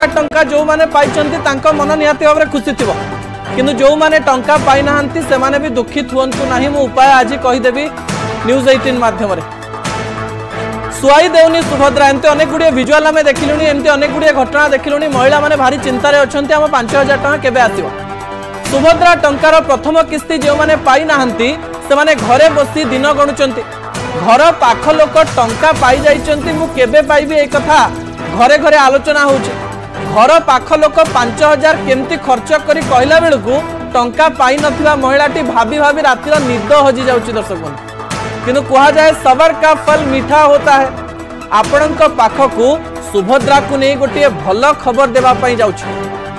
टंका जो माने पाइचंती तांका मन निहाती भाव खुशी थी किंतु जो माने टंका पाई नाहंती से माने भी दुखित हुअंतु नाही। मु उपाय आज कहीदेवी न्यूज 18 माध्यम सुआई देउनी सुभद्रा एमती अनेक गुड़िया विजुआल आम देखिलुँ एमती अनेक गुड़िया घटना देखिलुँ महिला माने भारी चिंतार अच्छा आम 5000 टଙ୍କା केबे आसिबो। सुभद्रा टंकार प्रथम किस्ती जो माने पाई नाहंती से माने घरे बसी दिन गणुचंती घर पाख लोक टंका पाई जाइचंती मु केबे पाइबी ए कथा घरे घरे आलोचना होउची। घर पाख लोक 5000 केमती खर्च करी कहला बेलकू टंका पाई नथिबा महिलाटी भाभी भाभी रातिर निद हजि जाउची। दर्शक बंधु किंतु कहा जाए सबर का फल मीठा होता है। आपणक पाखकू सुभद्रा को नहीं गोटे भल खबर देवाई जाउची।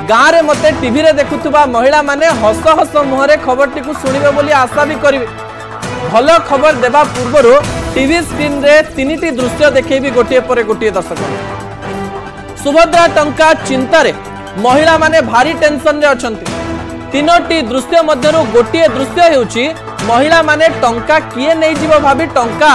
गाँव में मते टीवी रे देखुवा महिला माने हस हस मुहरे खबर टी शुणवे बोली आशा भी करेंगे। भल खबर देवा पूर्व टीवी स्क्रीन रे 3टी दृश्य देखेबी गोटे पर गोटे। दर्शक सुभद्रा टंका चिंतारे महिला माने भारी टेंशन रे अछंती। 3टी दृश्य मध्यरु गोटे दृश्य हेउची महिला माने टंका किए नहीं जीव भाभी टंका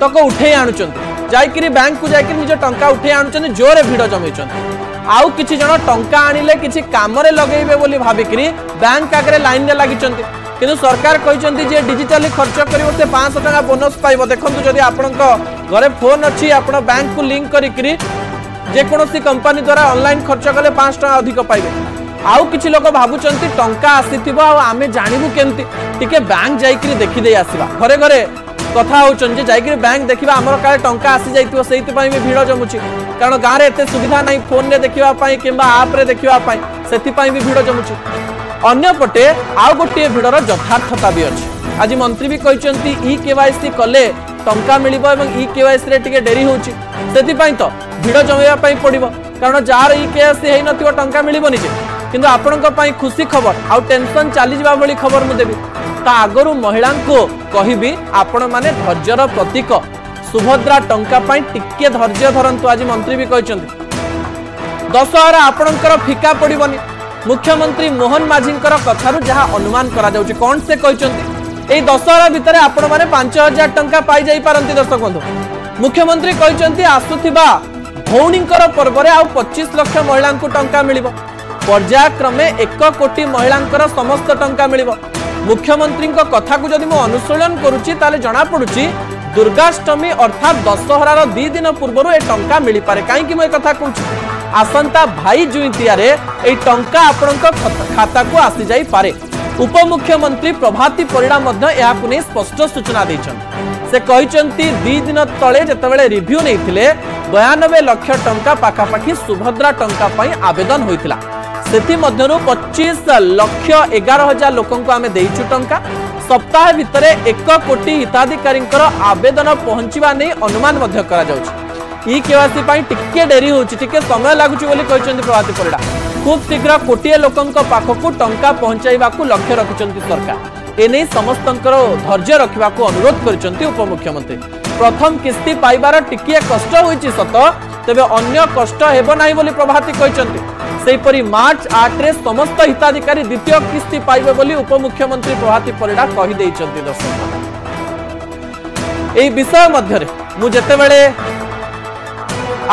तक उठे आणुचंती जाइकरी बैंक को जाइकरी निज टंका उठे आणुचंती जोरे भिड़ जमैचंती। आउ किछि जण टंका आनिले किछि काम रे लगेइबे बोली भाबिकरी बैंक आगरे लाइन रे लागिचंती किंतु सरकार कहिचंती जे डिजिटली खर्च करिवो से 500 टका बोनस पाइबो। देखंतु जदि आपनक घरे फोन अछि आपण बैंक को लिंक करिकरी जे कोनोसी कंपनी द्वारा ऑनलाइन खर्च कले 5 टका अधिक पाइबे। आउ किछि लोक भाबुचंती टंका आसीथिबो आ आमे जानिबु केमती टिके बैंक जाइकरी देखि दे आसीबा। घरे घरे कथा होचन जे जाइकरी बैंक देखिबा हमर काले टंका आसी जाइतिबो सेहित पई भी भिड़ जमुची कारण गाँव रे एते सुविधा नहीं फोन रे देखिबा पई किंबा ऐप रे देखिबा पई सेति पई भी भिड़ जमुची। अन्य पटे आउ गोटे भिड़र यथार्थता भी अछि। आज मंत्री भी कहिचंती ई केवाईसी कले टंका मिलिबो एवं ई केवाईसी रे टिके डेरी होउची सेति पई तो भिड़ जमेबा पई पड़िबो कारण जार ई केवाईसी हेइ नथिबो टंका मिलिबोनी जे किंतु आपणक पई खुशी खबर आउ टेंशन चली जाबा भली खबर मु देबी। ता आगरु महिला को कहिबी आपण माने धैर्यर प्रतीक सुभद्रा टंका पई टिके धैर्य धरंतु। आज मंत्री भी कहिचंती दशहरा आपणकर फिका पड़िबोनी। मुख्यमंत्री मोहन माझींकर कथारु जहा अनुमान करा जाउची कोन से कहिचंती एई दशहरा भितरे आपण माने 5000 टंका पाई जाई पारंती। दर्शक बंधु मुख्यमंत्री कहिचंती आसुथिबा भौणींकर पर्व रे आउ 25 लाख महिला को टंका मिलिबो। पर्यायक्रमे 1 कोटी महिलांकर समस्त टंका मिलिबो। मुख्यमंत्री कथा को जदि मु अनुसरण करुची ताले जना पडुची दुर्गाष्टमी अर्थात दशहरार 2 दिन पूर्व ए टंका मिली पारे। काई कि मु ए कथा कहूची आसंता भाई जुइतियारे ए टंका आपनक खाता को आसी जाई पारे। उपमुख्यमंत्री प्रभाती परिडा मध्य एहा को नै स्पष्ट सूचना दैछन। से कहिचंती 2 दिन तळे जेतेबेले रिव्यू नैथिले 92 लाख टंका पाखापाखि सुभद्रा टंका पई आवेदन होइतिला। सेति मध्यरु 25 लाख 11,000 लोकंको आमे देइछु टंका। सप्ताह भितरे 1 कोटी हिताधिकारींकर आवेदन पहुंचीबा नै अनुमान मध्य करा जाउछि। ई केवासी पई टिके डेरी होउछि टिके समय लागुछि बोली कहिचंती प्रभाती परिडा। खूब शीघ्र कोटिए लोकंक पाखकु टंका पहुंचाइबाकु लक्ष्य रखिचंती सरकार। एने समस्तंकर धैर्य रखिबाकु अनुरोध करिचंती उपमुख्यमंत्री। प्रथम किस्ती पाइबार टिके कष्ट होइछि सत तेबे अन्य कष्ट हेबो नाही बोली प्रभाती कहिचंती। सेहीपरि मार्च 8 रे समस्त हिताधिकारी द्वितीय किस्ती पाइबे बोली उपमुख्यमंत्री प्रभाती परिडा कहि दैचंती। दर्शक एई विषय मध्य रे मु जेतेबेले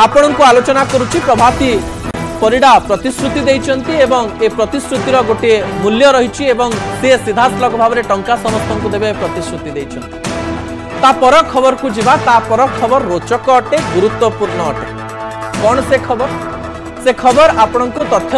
आपन को आलोचना करूची प्रभाती परिडा प्रतिश्रुति दैचंती एवं ए प्रतिश्रुतिर गोटे मूल्य रहिछि एवं से सीधासलख भाव रे टंका समस्त को देबे प्रतिश्रुति दैचंती। ता पर खबर को जिबा ता पर खबर रोचक अटे गुरुत्वपूर्ण अटे। कौन से खबर आपन को तथ्य